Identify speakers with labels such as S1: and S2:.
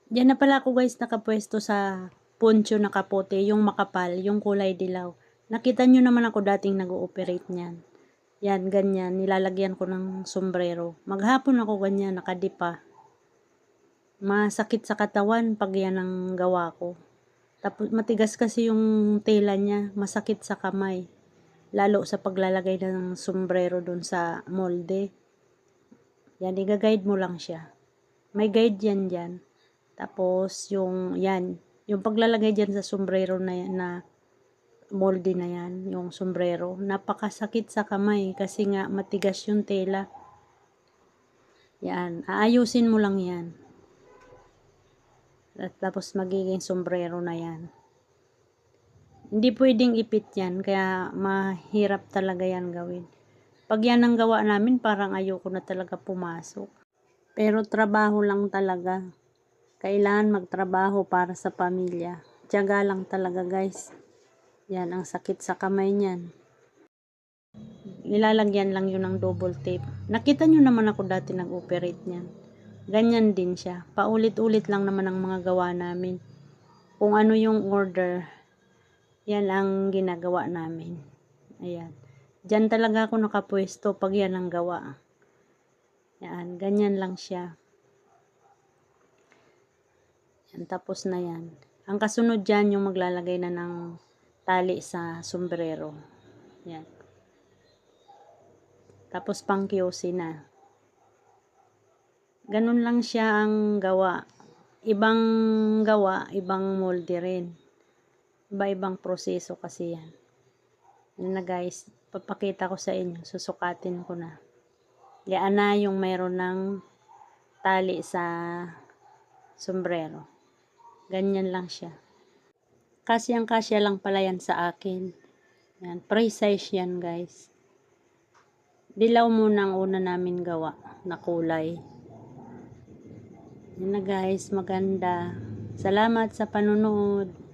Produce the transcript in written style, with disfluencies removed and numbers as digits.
S1: Diyan na pala ako guys nakapwesto sa poncho na kapote, yung makapal, yung kulay dilaw. Nakita nyo naman ako dating nag-ooperate niyan. Yan, ganyan, nilalagyan ko ng sombrero. Maghapon ako ganyan, nakadipa. Masakit sa katawan pag yan ang gawa ko. Tapos matigas kasi yung tela niya, masakit sa kamay. Lalo sa paglalagay ng sombrero dun sa molde. Yan, i-guide mo lang siya. May guide yan dyan. Tapos, yung paglalagay dyan sa sombrero na yan, na molde na yan, yung sombrero, napakasakit sa kamay kasi nga matigas yung tela. Yan, aayusin mo lang yan. At tapos magiging sombrero na yan. Hindi pwedeng ipit yan, kaya mahirap talaga yan gawin. Pag yan ang gawa namin, parang ayoko na talaga pumasok. Pero trabaho lang talaga. Kailangan magtrabaho para sa pamilya. Tiyaga lang talaga guys. Yan, ang sakit sa kamay niyan. Nilalagyan lang yun ng double tape. Nakita nyo naman ako dati nag-operate niyan. Ganyan din siya. Paulit-ulit lang naman ang mga gawa namin. Kung ano yung order, yan ang ginagawa namin. Ayan. Diyan talaga ako nakapwesto pag yan ang gawa. Yan, ganyan lang siya. Yan, tapos na yan. Ang kasunod dyan, yung maglalagay na ng tali sa sombrero. Yan. Tapos pang QC na. Ganun lang siya ang gawa. Ibang gawa, ibang molde rin. Iba-ibang proseso kasi yan. Yan na guys, papakita ko sa inyo. Susukatin ko na. Yan na yung mayroon ng tali sa sombrero. Ganyan lang siya. Kasyang-kasya lang pala yan sa akin. Yan, precise yan guys. Dilaw muna ang una namin gawa na kulay. Yan na guys, maganda. Salamat sa panunood.